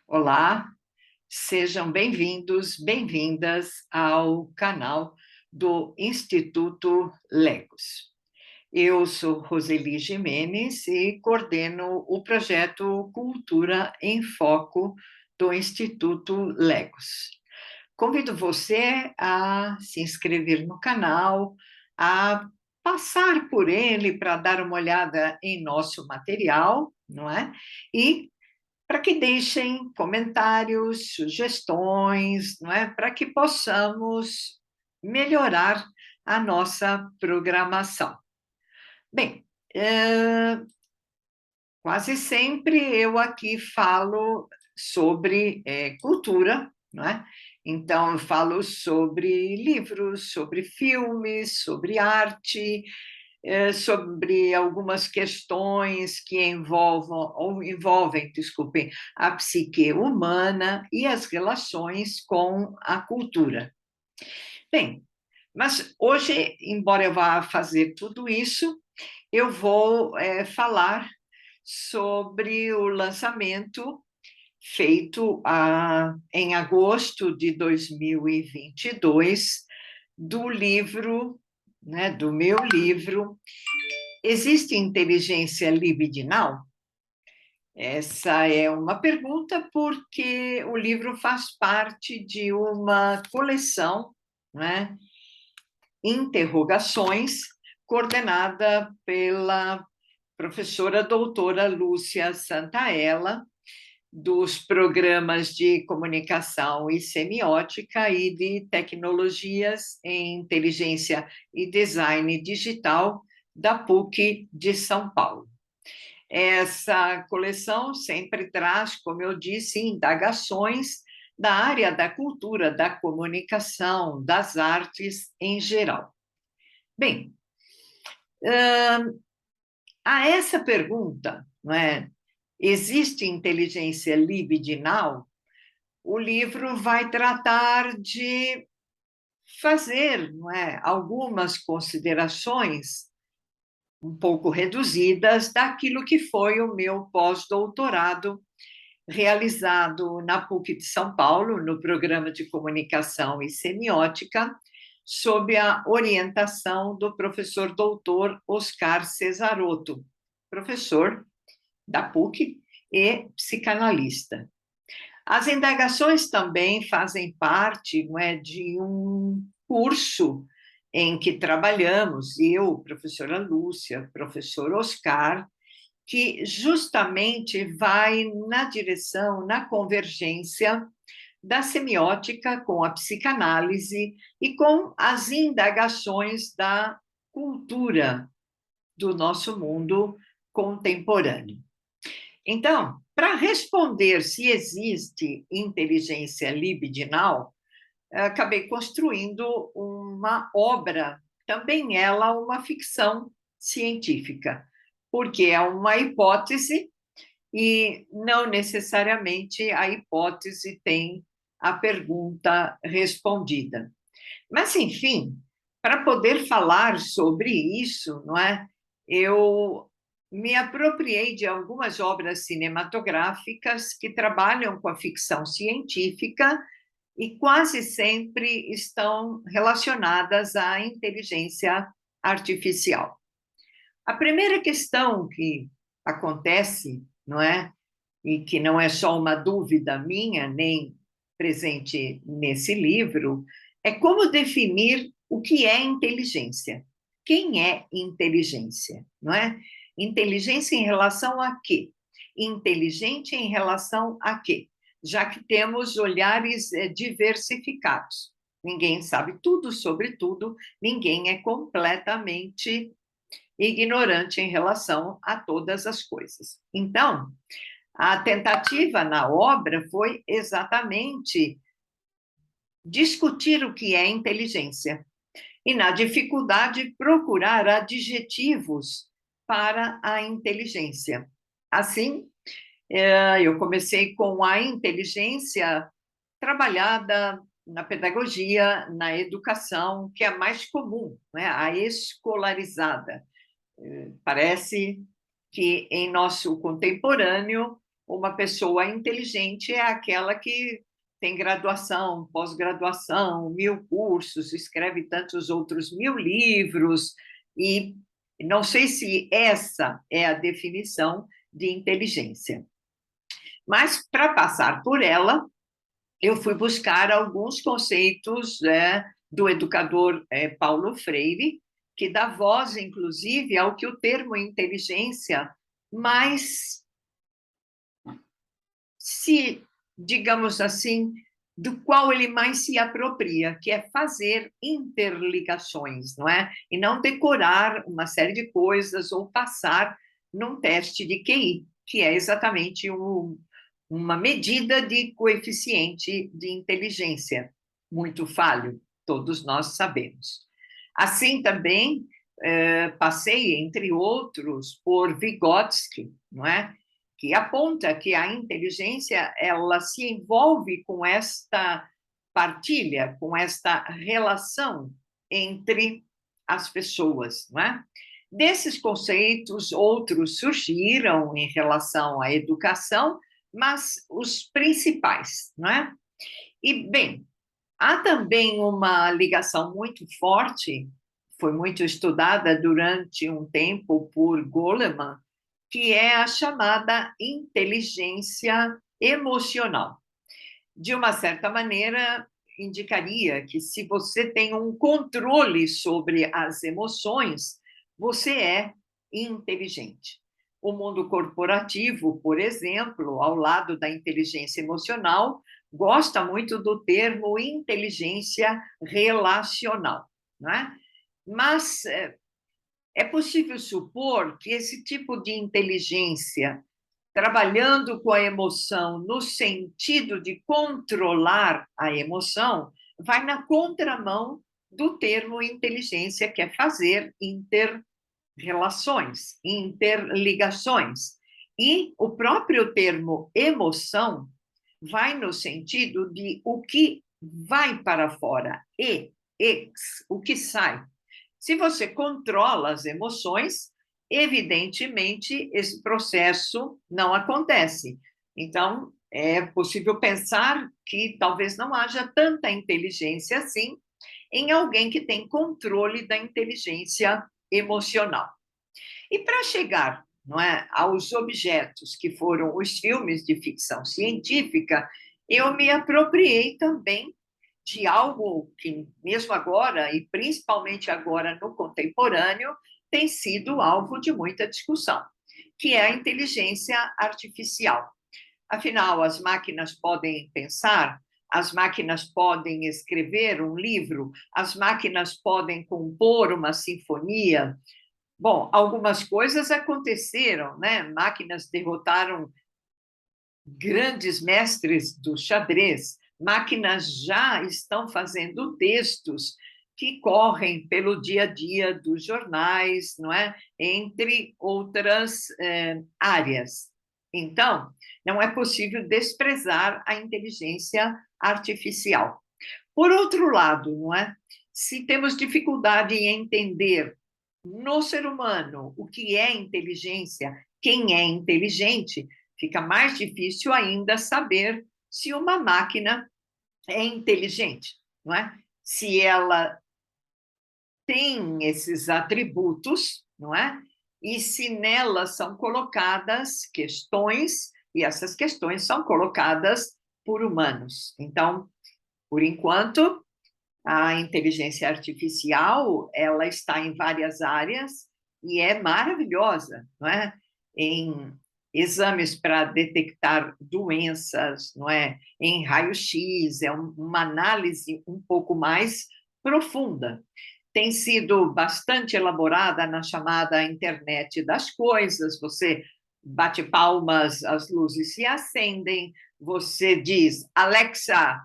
Olá, sejam bem-vindos, bem-vindas ao canal do Instituto Legos. Eu sou Roseli Jimenez e coordeno o projeto Cultura em Foco do Instituto Legos. Convido você a se inscrever no canal, a passar por ele para dar uma olhada em nosso material, não é? E para que deixem comentários, sugestões, não é? Para que possamos melhorar a nossa programação. Bem, quase sempre eu aqui falo sobre cultura, não é? Então, eu falo sobre livros, sobre filmes, sobre arte, sobre algumas questões que envolvem, desculpem, a psique humana e as relações com a cultura. Bem, mas hoje, embora eu vá fazer tudo isso, eu vou falar sobre o lançamento feito em agosto de 2022 do livro, né, do meu livro. Existe inteligência libidinal? Essa é uma pergunta porque o livro faz parte de uma coleção, né, interrogações, coordenada pela professora doutora Lúcia Santaella, dos programas de comunicação e semiótica e de tecnologias em inteligência e design digital da PUC de São Paulo. Essa coleção sempre traz, como eu disse, indagações da área da cultura, da comunicação, das artes em geral. Bem, a essa pergunta, não é? Existe inteligência libidinal? O livro vai tratar de fazer, não é, algumas considerações um pouco reduzidas daquilo que foi o meu pós-doutorado realizado na PUC de São Paulo, no programa de comunicação e semiótica, sob a orientação do professor doutor Oscar Cesarotto, professor da PUC e psicanalista. As indagações também fazem parte, não é, de um curso em que trabalhamos, eu, professora Lúcia, professor Oscar, que justamente vai na direção, na convergência da semiótica com a psicanálise e com as indagações da cultura do nosso mundo contemporâneo. Então, para responder se existe inteligência libidinal, acabei construindo uma obra, também ela uma ficção científica, porque é uma hipótese e não necessariamente a hipótese tem a pergunta respondida. Mas, enfim, para poder falar sobre isso, não é? Eu me apropriei de algumas obras cinematográficas que trabalham com a ficção científica e quase sempre estão relacionadas à inteligência artificial. A primeira questão que acontece, não é? E que não é só uma dúvida minha, nem presente nesse livro, é como definir o que é inteligência. Quem é inteligência, não é? Inteligência em relação a quê? Inteligente em relação a quê? Já que temos olhares diversificados. Ninguém sabe tudo sobre tudo, ninguém é completamente ignorante em relação a todas as coisas. Então, a tentativa na obra foi exatamente discutir o que é inteligência e, na dificuldade, procurar adjetivos para a inteligência. Assim, eu comecei com a inteligência trabalhada na pedagogia, na educação, que é a mais comum, né? A escolarizada. Parece que em nosso contemporâneo uma pessoa inteligente é aquela que tem graduação, pós-graduação, 1000 cursos, escreve tantos outros 1000 livros, e não sei se essa é a definição de inteligência. Mas, para passar por ela, eu fui buscar alguns conceitos do educador Paulo Freire, que dá voz, inclusive, ao que o termo inteligência mais se, digamos assim, do qual ele mais se apropria, que é fazer interligações, não é? E não decorar uma série de coisas ou passar num teste de QI, que é exatamente uma medida de coeficiente de inteligência, muito falho, todos nós sabemos. Assim também passei, entre outros, por Vygotsky, não é? Que aponta que a inteligência ela se envolve com esta partilha, com esta relação entre as pessoas, não é? Desses conceitos, outros surgiram em relação à educação, mas os principais, não é? E, bem, há também uma ligação muito forte, foi muito estudada durante um tempo por Goleman, que é a chamada inteligência emocional. De uma certa maneira, indicaria que se você tem um controle sobre as emoções, você é inteligente. O mundo corporativo, por exemplo, ao lado da inteligência emocional, gosta muito do termo inteligência relacional, não é? Mas é possível supor que esse tipo de inteligência, trabalhando com a emoção no sentido de controlar a emoção, vai na contramão do termo inteligência, que é fazer interrelações, interligações. E o próprio termo emoção vai no sentido de o que vai para fora, o que sai. Se você controla as emoções, evidentemente esse processo não acontece. Então, é possível pensar que talvez não haja tanta inteligência assim em alguém que tem controle da inteligência emocional. E para chegar, não é, aos objetos que foram os filmes de ficção científica, eu me apropriei também de algo que, mesmo agora, e principalmente agora no contemporâneo, tem sido alvo de muita discussão, que é a inteligência artificial. Afinal, as máquinas podem pensar, as máquinas podem escrever um livro, as máquinas podem compor uma sinfonia. Bom, algumas coisas aconteceram, né? Máquinas derrotaram grandes mestres do xadrez, máquinas já estão fazendo textos que correm pelo dia a dia dos jornais, não é? Entre outras áreas. Então, não é possível desprezar a inteligência artificial. Por outro lado, não é? Se temos dificuldade em entender no ser humano o que é inteligência, quem é inteligente, fica mais difícil ainda saber se uma máquina é inteligente, não é? Se ela tem esses atributos, não é? E se nela são colocadas questões, e essas questões são colocadas por humanos. Então, por enquanto, a inteligência artificial, ela está em várias áreas e é maravilhosa, não é? Em exames para detectar doenças, não é? Em raio-x, é uma análise um pouco mais profunda. Tem sido bastante elaborada na chamada internet das coisas, você bate palmas, as luzes se acendem, você diz, Alexa,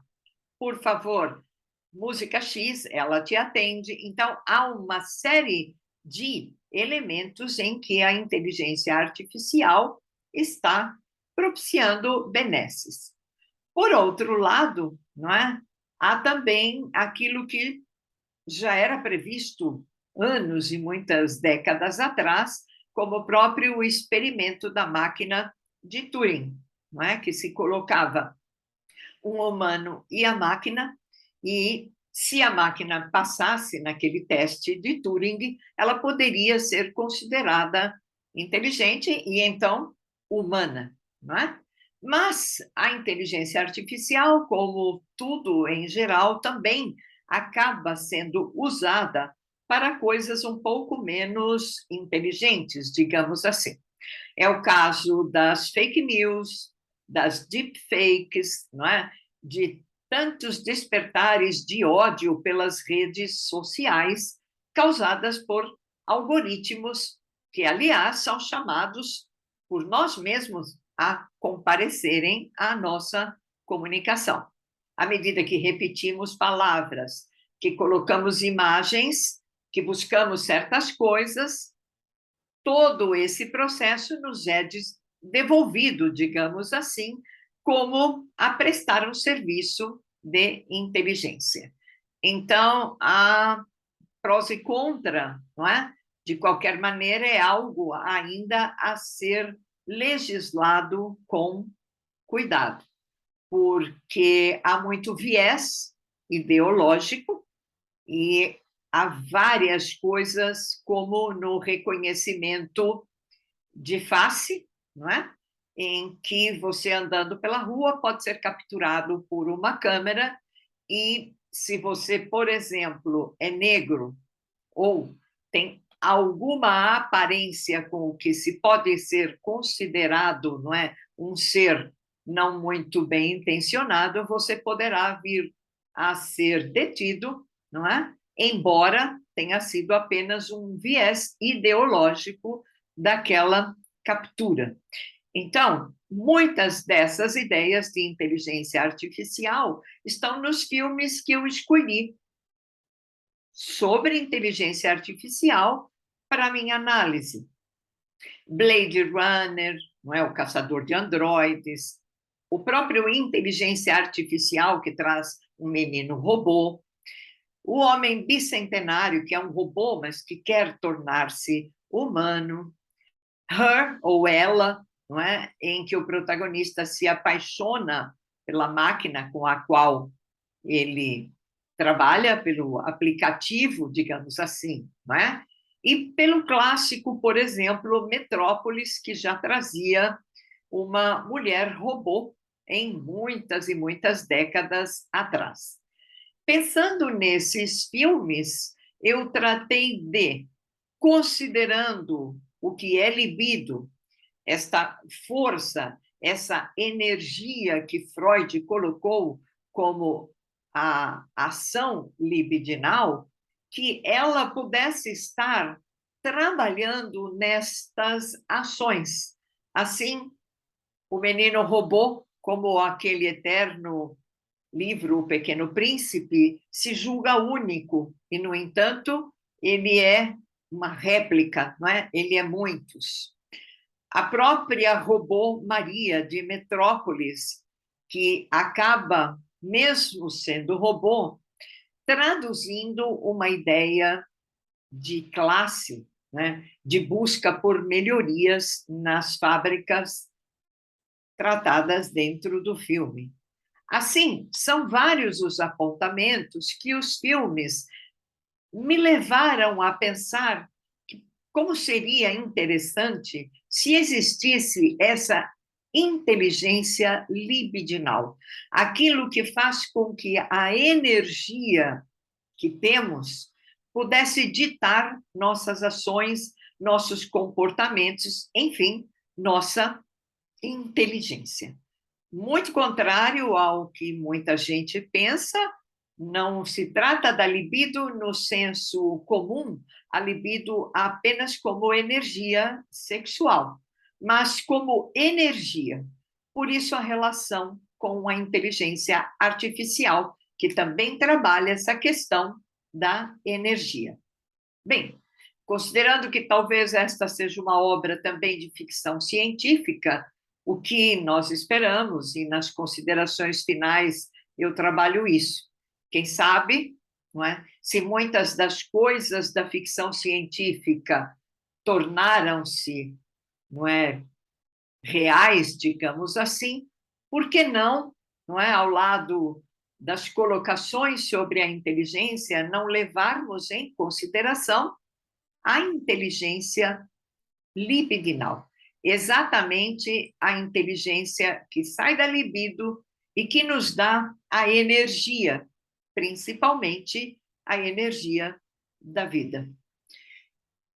por favor, música X, ela te atende. Então, há uma série de elementos em que a inteligência artificial está propiciando benesses. Por outro lado, não é? Há também aquilo que já era previsto anos e muitas décadas atrás, como o próprio experimento da máquina de Turing, não é? Que se colocava um humano e a máquina, e se a máquina passasse naquele teste de Turing, ela poderia ser considerada inteligente e então humana, não é? Mas a inteligência artificial, como tudo em geral, também acaba sendo usada para coisas um pouco menos inteligentes, digamos assim. É o caso das fake news, das deepfakes, não é? De tantos despertares de ódio pelas redes sociais causadas por algoritmos que, aliás, são chamados por nós mesmos a comparecerem à nossa comunicação. À medida que repetimos palavras, que colocamos imagens, que buscamos certas coisas, todo esse processo nos é devolvido, digamos assim, como a prestar um serviço de inteligência. Então, há prós e contra, não é? De qualquer maneira, é algo ainda a ser legislado com cuidado, porque há muito viés ideológico e há várias coisas, como no reconhecimento de face, não é? Em que você andando pela rua pode ser capturado por uma câmera e se você, por exemplo, é negro ou tem alguma aparência com o que se pode ser considerado, não é, um ser não muito bem intencionado, você poderá vir a ser detido, não é? Embora tenha sido apenas um viés ideológico daquela captura. Então, muitas dessas ideias de inteligência artificial estão nos filmes que eu escolhi sobre inteligência artificial para minha análise. Blade Runner, não é? O Caçador de Androides, o próprio Inteligência Artificial, que traz um menino robô, o Homem Bicentenário, que é um robô, mas que quer tornar-se humano, Her, ou Ela, não é? Em que o protagonista se apaixona pela máquina com a qual ele trabalha, pelo aplicativo, digamos assim, não é? E pelo clássico, por exemplo, Metrópolis, que já trazia uma mulher robô em muitas e muitas décadas atrás. Pensando nesses filmes, eu tratei de, considerando o que é libido, esta força, essa energia que Freud colocou como a ação libidinal, que ela pudesse estar trabalhando nestas ações. Assim, o menino robô, como aquele eterno livro O Pequeno Príncipe, se julga único e, no entanto, ele é uma réplica, não é? Ele é muitos. A própria robô Maria de Metrópolis, que acaba, mesmo sendo robô, traduzindo uma ideia de classe, né? De busca por melhorias nas fábricas tratadas dentro do filme. Assim, são vários os apontamentos que os filmes me levaram a pensar como seria interessante se existisse essa inteligência libidinal, aquilo que faz com que a energia que temos pudesse ditar nossas ações, nossos comportamentos, enfim, nossa inteligência. Muito contrário ao que muita gente pensa, não se trata da libido no senso comum, a libido apenas como energia sexual, mas como energia. Por isso, a relação com a inteligência artificial, que também trabalha essa questão da energia. Bem, considerando que talvez esta seja uma obra também de ficção científica, o que nós esperamos, e nas considerações finais eu trabalho isso. Quem sabe, não é? Se muitas das coisas da ficção científica tornaram-se, não é, reais, digamos assim, por que não é, ao lado das colocações sobre a inteligência, não levarmos em consideração a inteligência libidinal, exatamente a inteligência que sai da libido e que nos dá a energia, principalmente a energia da vida.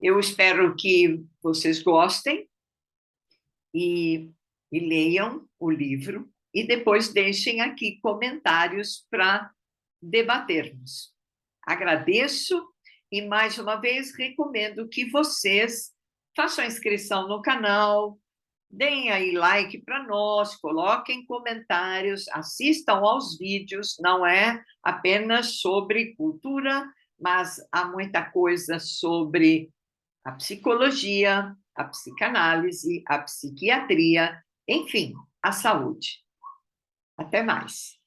Eu espero que vocês gostem e, e leiam o livro e depois deixem aqui comentários para debatermos. Agradeço e, mais uma vez, recomendo que vocês façam inscrição no canal, deem aí like para nós, coloquem comentários, assistam aos vídeos, não é apenas sobre cultura, mas há muita coisa sobre a psicologia, a psicanálise, a psiquiatria, enfim, a saúde. Até mais.